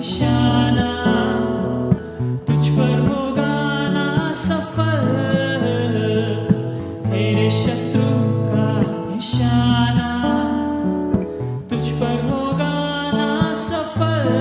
निशाना, तुझ पर होगा ना सफल, तेरे शत्रु का निशाना, तुझ पर होगा ना सफल।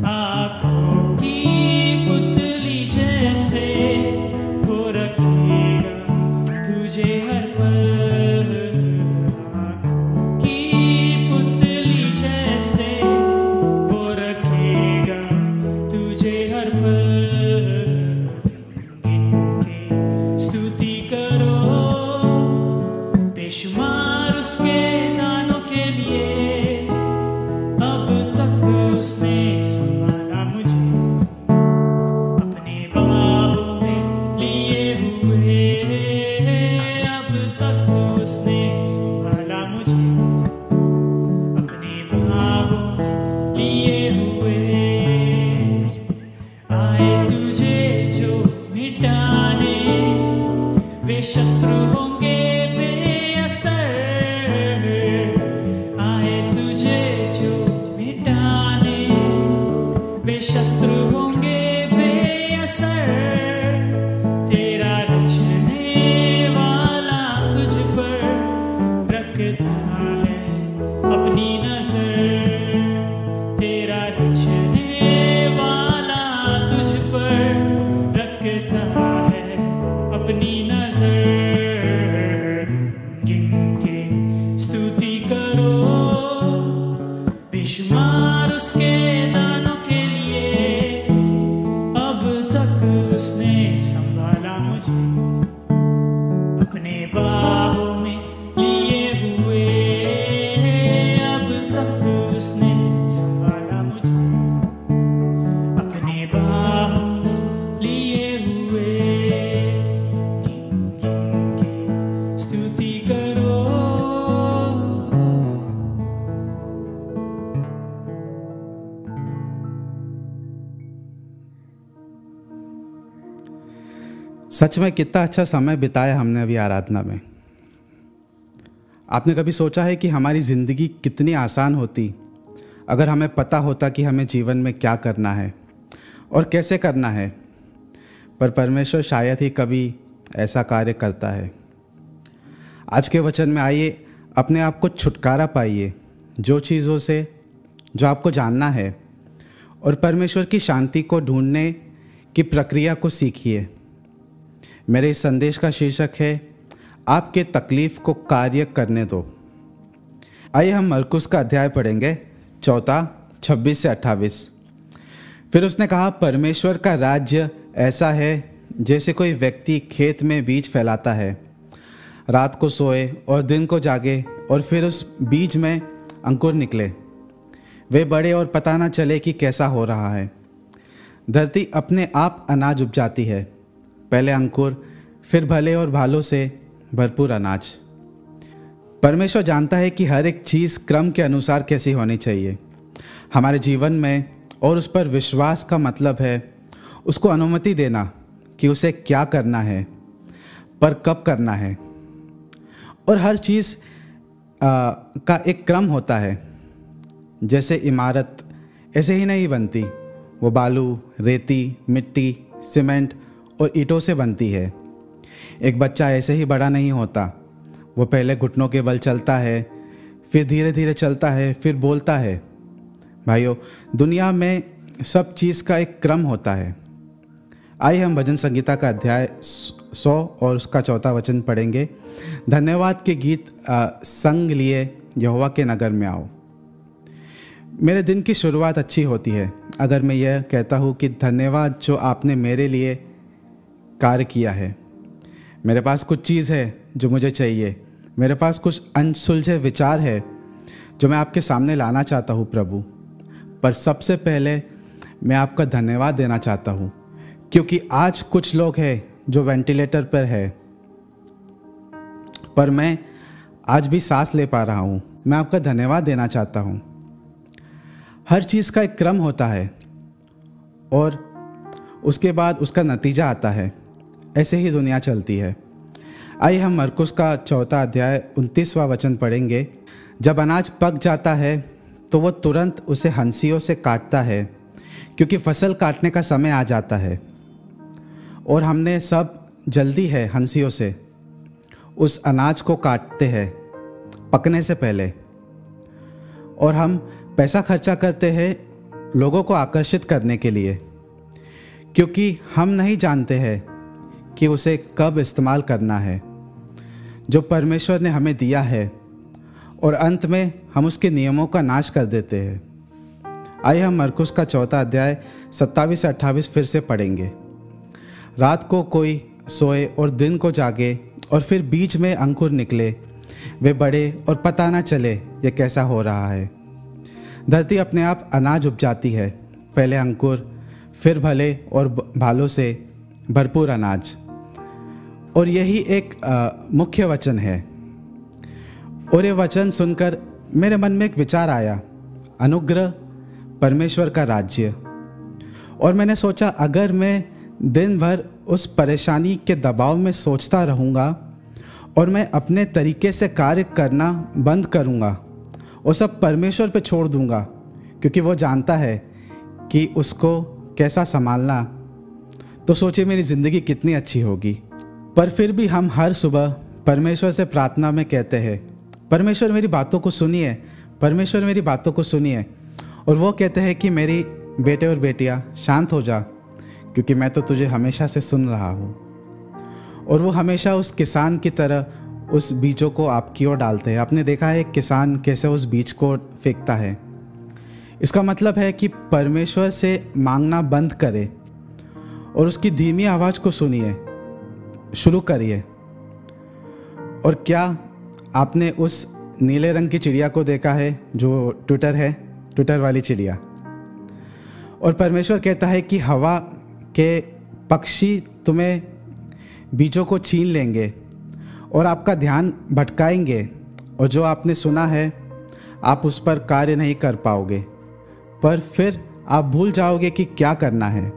आँखों की पुतली जैसे वो रखेगा तुझे हर पल, आँखों की पुतली जैसे वो रखेगा तुझे हर पल। गिन के स्तुति करो बेशुमार उसके दानों के लिए, अब तक उसने संभाला मुझे अपनी बाहों में लिए हुए, अब तक उसने संभाला मुझे अपनी बाहों में लिए हुए। आए तुझे जो मिटाने, वे शस्त्र होंगे बेअसर, आए तुझे जो मिटाने, वे शस्त्र होंगे बेअसर। तेरा रचने वाला तुझ पर रखता है अपनी नजर, तेरा रचने वाला तुझ पर रखता है अपनी नजर। गिन के स्तुति करो बेशुमार उसके दानों के लिए, अब तक उसने संभाला मुझे अपने बाहों में लिए हुए, अब तक उसने संभाला मुझे अपने बाहों में लिए हुए। गिन गिन के स्तुति करो। सच में कितना अच्छा समय बिताया हमने अभी आराधना में। आपने कभी सोचा है कि हमारी ज़िंदगी कितनी आसान होती अगर हमें पता होता कि हमें जीवन में क्या करना है और कैसे करना है? पर परमेश्वर शायद ही कभी ऐसा कार्य करता है। आज के वचन में आइए अपने आप को छुटकारा पाइए जो चीज़ों से जो आपको जानना है, और परमेश्वर की शांति को ढूंढने की प्रक्रिया को सीखिए। मेरे इस संदेश का शीर्षक है आपके तकलीफ को कार्य करने दो। आइए हम मरकुस का अध्याय पढ़ेंगे 4 26 से 28। फिर उसने कहा, परमेश्वर का राज्य ऐसा है जैसे कोई व्यक्ति खेत में बीज फैलाता है, रात को सोए और दिन को जागे, और फिर उस बीज में अंकुर निकले, वे बड़े और पता ना चले कि कैसा हो रहा है। धरती अपने आप अनाज उपजाती है, पहले अंकुर, फिर भले और भालों से भरपूर अनाज। परमेश्वर जानता है कि हर एक चीज़ क्रम के अनुसार कैसी होनी चाहिए हमारे जीवन में, और उस पर विश्वास का मतलब है उसको अनुमति देना कि उसे क्या करना है, पर कब करना है। और हर चीज़ का एक क्रम होता है। जैसे इमारत ऐसे ही नहीं बनती, वो बालू, रेती, मिट्टी, सीमेंट और ईंटों से बनती है। एक बच्चा ऐसे ही बड़ा नहीं होता, वो पहले घुटनों के बल चलता है, फिर धीरे धीरे चलता है, फिर बोलता है। भाइयों, दुनिया में सब चीज़ का एक क्रम होता है। आइए हम भजन संगीता का अध्याय 100 और उसका 4 वचन पढ़ेंगे। धन्यवाद के गीत संग लिए यहोवा के नगर में आओ। मेरे दिन की शुरुआत अच्छी होती है अगर मैं यह कहता हूँ कि धन्यवाद जो आपने मेरे लिए कार्य किया है। मेरे पास कुछ चीज़ है जो मुझे चाहिए, मेरे पास कुछ अनसुलझे विचार है जो मैं आपके सामने लाना चाहता हूँ प्रभु। पर सबसे पहले मैं आपका धन्यवाद देना चाहता हूँ क्योंकि आज कुछ लोग हैं जो वेंटिलेटर पर है, पर मैं आज भी सांस ले पा रहा हूँ। मैं आपका धन्यवाद देना चाहता हूँ। हर चीज़ का एक क्रम होता है और उसके बाद उसका नतीजा आता है। ऐसे ही दुनिया चलती है। आइए हम मरकुस का 4 अध्याय 29वां वचन पढ़ेंगे। जब अनाज पक जाता है तो वो तुरंत उसे हंसियों से काटता है, क्योंकि फसल काटने का समय आ जाता है और हमने सब जल्दी है हंसियों से उस अनाज को काटते हैं पकने से पहले। और हम पैसा खर्चा करते हैं लोगों को आकर्षित करने के लिए, क्योंकि हम नहीं जानते हैं कि उसे कब इस्तेमाल करना है जो परमेश्वर ने हमें दिया है, और अंत में हम उसके नियमों का नाश कर देते हैं। आइए हम मरकुस का 4 अध्याय 27 से 28 फिर से पढ़ेंगे। रात को कोई सोए और दिन को जागे, और फिर बीच में अंकुर निकले, वे बढ़े और पता ना चले ये कैसा हो रहा है। धरती अपने आप अनाज उपजाती है, पहले अंकुर, फिर भले और भालों से भरपूर अनाज। और यही एक मुख्य वचन है। और ये वचन सुनकर मेरे मन में एक विचार आया, अनुग्रह, परमेश्वर का राज्य। और मैंने सोचा, अगर मैं दिन भर उस परेशानी के दबाव में सोचता रहूँगा और मैं अपने तरीके से कार्य करना बंद करूँगा और सब परमेश्वर पे छोड़ दूँगा, क्योंकि वो जानता है कि उसको कैसा संभालना, तो सोचिए मेरी ज़िंदगी कितनी अच्छी होगी। पर फिर भी हम हर सुबह परमेश्वर से प्रार्थना में कहते हैं, परमेश्वर मेरी बातों को सुनिए, परमेश्वर मेरी बातों को सुनिए। और वो कहते हैं कि मेरी बेटे और बेटियाँ शांत हो जा, क्योंकि मैं तो तुझे हमेशा से सुन रहा हूँ। और वो हमेशा उस किसान की तरह उस बीजों को आपकी ओर डालते हैं। आपने देखा है किसान कैसे उस बीज को फेंकता है। इसका मतलब है कि परमेश्वर से मांगना बंद करें और उसकी धीमी आवाज़ को सुनिए, शुरू करिए। और क्या आपने उस नीले रंग की चिड़िया को देखा है जो ट्विटर वाली चिड़िया? और परमेश्वर कहता है कि हवा के पक्षी तुम्हें बीजों को छीन लेंगे और आपका ध्यान भटकाएंगे, और जो आपने सुना है आप उस पर कार्य नहीं कर पाओगे, पर फिर आप भूल जाओगे कि क्या करना है,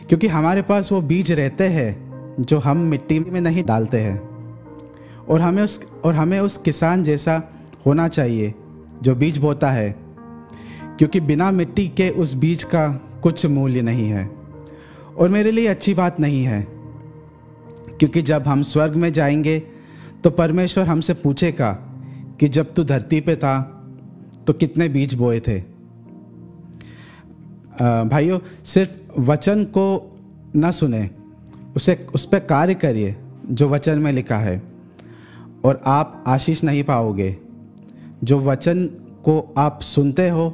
क्योंकि हमारे पास वो बीज रहते हैं जो हम मिट्टी में नहीं डालते हैं। और हमें उस किसान जैसा होना चाहिए जो बीज बोता है, क्योंकि बिना मिट्टी के उस बीज का कुछ मूल्य नहीं है। और मेरे लिए अच्छी बात नहीं है, क्योंकि जब हम स्वर्ग में जाएंगे तो परमेश्वर हमसे पूछेगा कि जब तू धरती पे था तो कितने बीज बोए थे। भाइयों, सिर्फ वचन को न सुने, उस पर कार्य करिए जो वचन में लिखा है, और आप आशीष नहीं पाओगे। जो वचन को आप सुनते हो,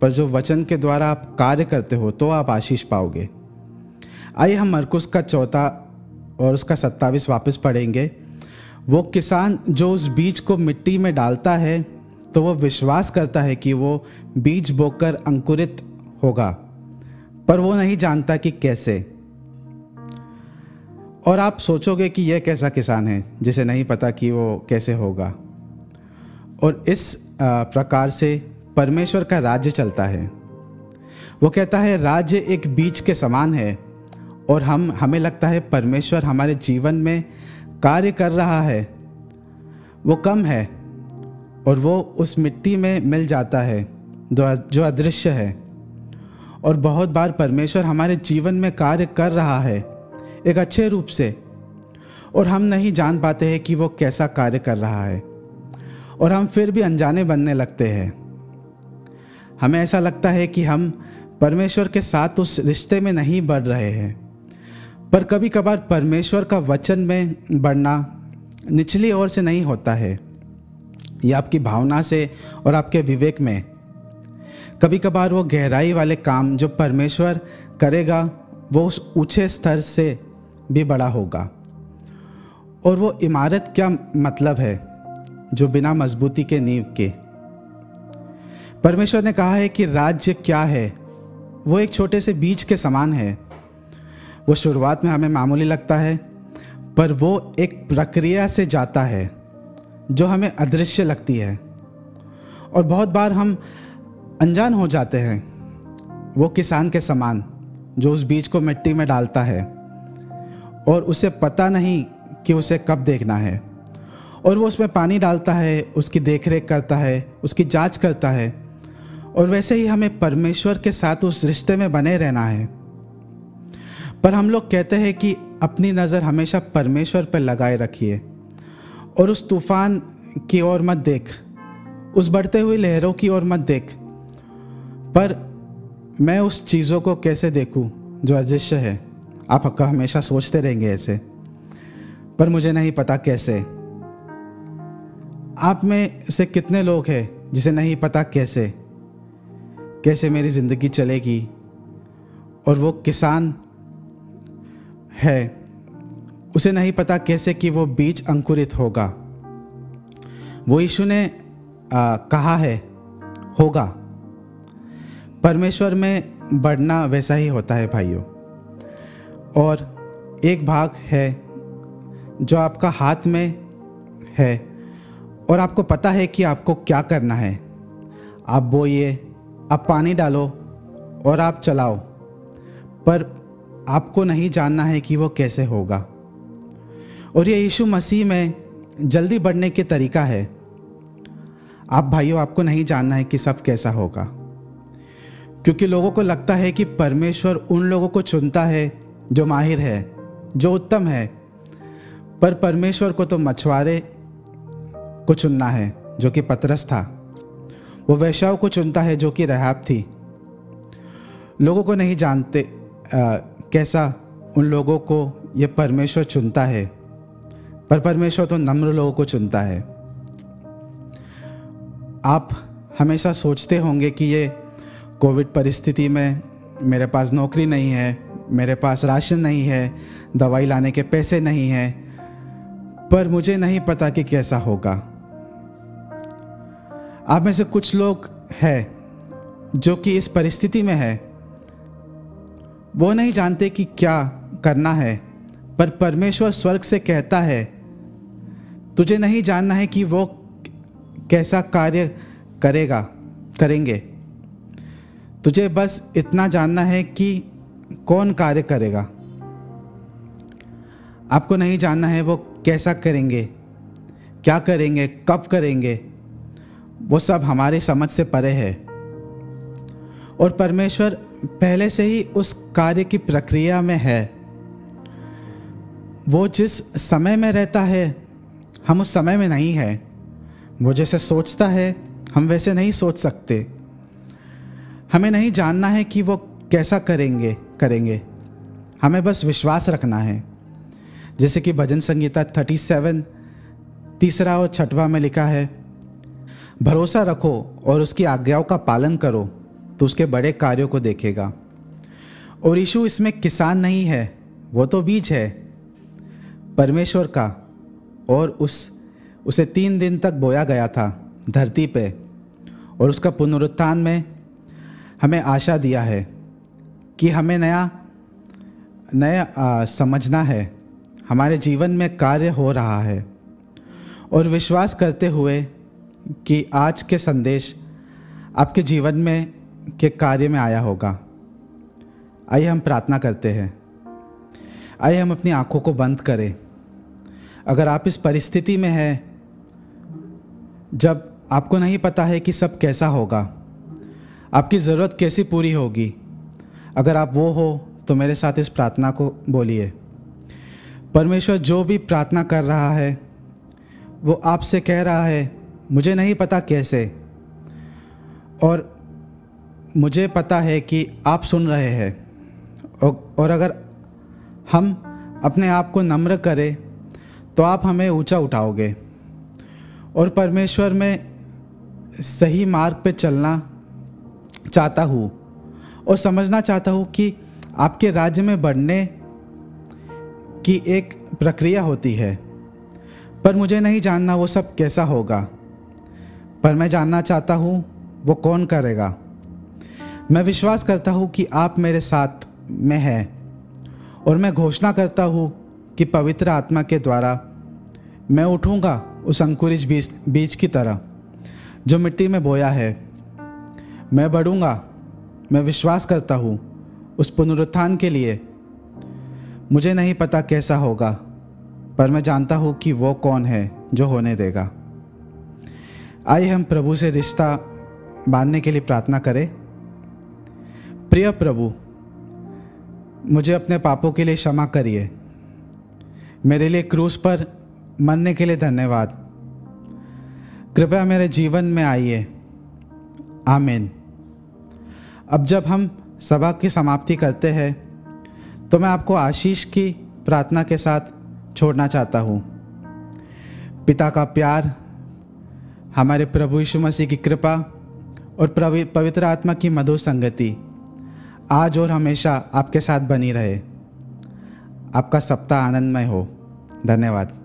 पर जो वचन के द्वारा आप कार्य करते हो, तो आप आशीष पाओगे। आइए हम मरकुस का 4 और उसका 27 वापस पढ़ेंगे। वो किसान जो उस बीज को मिट्टी में डालता है, तो वो विश्वास करता है कि वो बीज बोकर अंकुरित होगा, पर वो नहीं जानता कि कैसे। और आप सोचोगे कि यह कैसा किसान है जिसे नहीं पता कि वो कैसे होगा। और इस प्रकार से परमेश्वर का राज्य चलता है। वो कहता है राज्य एक बीज के समान है, और हमें लगता है परमेश्वर हमारे जीवन में कार्य कर रहा है। वो कम है और वो उस मिट्टी में मिल जाता है जो अदृश्य है। और बहुत बार परमेश्वर हमारे जीवन में कार्य कर रहा है एक अच्छे रूप से, और हम नहीं जान पाते हैं कि वो कैसा कार्य कर रहा है, और हम फिर भी अनजाने बनने लगते हैं। हमें ऐसा लगता है कि हम परमेश्वर के साथ उस रिश्ते में नहीं बढ़ रहे हैं। पर कभी कभार परमेश्वर का वचन में बढ़ना निचली ओर से नहीं होता है, यह आपकी भावना से और आपके विवेक में। कभी कभार वो गहराई वाले काम जो परमेश्वर करेगा, वो उस ऊंचे स्तर से भी बड़ा होगा। और वो इमारत क्या मतलब है जो बिना मजबूती के नींव के। परमेश्वर ने कहा है कि राज्य क्या है, वो एक छोटे से बीज के समान है। वो शुरुआत में हमें मामूली लगता है, पर वो एक प्रक्रिया से जाता है जो हमें अदृश्य लगती है, और बहुत बार हम अनजान हो जाते हैं। वो किसान के समान जो उस बीज को मिट्टी में डालता है और उसे पता नहीं कि उसे कब देखना है, और वो उसमें पानी डालता है, उसकी देखरेख करता है, उसकी जांच करता है, और वैसे ही हमें परमेश्वर के साथ उस रिश्ते में बने रहना है। पर हम लोग कहते हैं कि अपनी नज़र हमेशा परमेश्वर पर लगाए रखिए और उस तूफान की ओर मत देख, उस बढ़ते हुए लहरों की ओर मत देख। पर मैं उस चीज़ों को कैसे देखूं जो अदृश्य है? आप हमेशा सोचते रहेंगे ऐसे, पर मुझे नहीं पता कैसे। आप में से कितने लोग हैं जिसे नहीं पता कैसे मेरी ज़िंदगी चलेगी? और वो किसान है, उसे नहीं पता कैसे कि वो बीज अंकुरित होगा। वो यीशु ने कहा है होगा। परमेश्वर में बढ़ना वैसा ही होता है भाइयों। और एक भाग है जो आपका हाथ में है और आपको पता है कि आपको क्या करना है। आप बोइए, आप पानी डालो और आप चलाओ, पर आपको नहीं जानना है कि वो कैसे होगा। और ये यीशु मसीह में जल्दी बढ़ने के तरीका है। आप भाइयों, आपको नहीं जानना है कि सब कैसा होगा, क्योंकि लोगों को लगता है कि परमेश्वर उन लोगों को चुनता है जो माहिर है, जो उत्तम है। पर परमेश्वर को तो मछुआरे को चुनना है जो कि पतरस था। वो वेश्याओं को चुनता है जो कि रहब थी। लोगों को नहीं जानते कैसा उन लोगों को ये परमेश्वर चुनता है, पर परमेश्वर तो नम्र लोगों को चुनता है। आप हमेशा सोचते होंगे कि ये कोविड परिस्थिति में मेरे पास नौकरी नहीं है, मेरे पास राशन नहीं है, दवाई लाने के पैसे नहीं हैं, पर मुझे नहीं पता कि कैसा होगा। आप में से कुछ लोग हैं जो कि इस परिस्थिति में है, वो नहीं जानते कि क्या करना है, पर परमेश्वर स्वर्ग से कहता है तुझे नहीं जानना है कि वो कैसा कार्य करेंगे। तुझे बस इतना जानना है कि कौन कार्य करेगा। आपको नहीं जानना है वो कैसा करेंगे, क्या करेंगे, कब करेंगे। वो सब हमारी समझ से परे है। और परमेश्वर पहले से ही उस कार्य की प्रक्रिया में है। वो जिस समय में रहता है हम उस समय में नहीं है। वो जैसे सोचता है हम वैसे नहीं सोच सकते। हमें नहीं जानना है कि वो कैसा करेंगे। हमें बस विश्वास रखना है। जैसे कि भजन संगीता 37 3 और 6 में लिखा है, भरोसा रखो और उसकी आज्ञाओं का पालन करो तो उसके बड़े कार्यों को देखेगा। और यीशु इसमें किसान नहीं है, वो तो बीज है परमेश्वर का। और उसे 3 दिन तक बोया गया था धरती पे, और उसका पुनरुत्थान में हमें आशा दिया है कि हमें नया समझना है। हमारे जीवन में कार्य हो रहा है, और विश्वास करते हुए कि आज के संदेश आपके जीवन में के कार्य में आया होगा। आइए हम प्रार्थना करते हैं। आइए हम अपनी आंखों को बंद करें। अगर आप इस परिस्थिति में हैं जब आपको नहीं पता है कि सब कैसा होगा, आपकी ज़रूरत कैसी पूरी होगी, अगर आप वो हो तो मेरे साथ इस प्रार्थना को बोलिए। परमेश्वर जो भी प्रार्थना कर रहा है वो आपसे कह रहा है मुझे नहीं पता कैसे, और मुझे पता है कि आप सुन रहे हैं। और अगर हम अपने आप को नम्र करें तो आप हमें ऊंचा उठाओगे। और परमेश्वर में सही मार्ग पे चलना चाहता हूँ और समझना चाहता हूँ कि आपके राज्य में बढ़ने की एक प्रक्रिया होती है, पर मुझे नहीं जानना वो सब कैसा होगा। पर मैं जानना चाहता हूँ वो कौन करेगा। मैं विश्वास करता हूँ कि आप मेरे साथ में हैं, और मैं घोषणा करता हूँ कि पवित्र आत्मा के द्वारा मैं उठूँगा उस अंकुरित बीज की तरह जो मिट्टी में बोया है। मैं बढ़ूँगा। मैं विश्वास करता हूँ उस पुनरुत्थान के लिए। मुझे नहीं पता कैसा होगा, पर मैं जानता हूँ कि वो कौन है जो होने देगा। आइए हम प्रभु से रिश्ता बांधने के लिए प्रार्थना करें। प्रिय प्रभु, मुझे अपने पापों के लिए क्षमा करिए। मेरे लिए क्रूस पर मरने के लिए धन्यवाद। कृपया मेरे जीवन में आइए। आमीन। अब जब हम सभा की समाप्ति करते हैं तो मैं आपको आशीष की प्रार्थना के साथ छोड़ना चाहता हूँ। पिता का प्यार, हमारे प्रभु यीशु मसीह की कृपा और पवित्र आत्मा की मधुर संगति आज और हमेशा आपके साथ बनी रहे। आपका सप्ताह आनंदमय हो। धन्यवाद।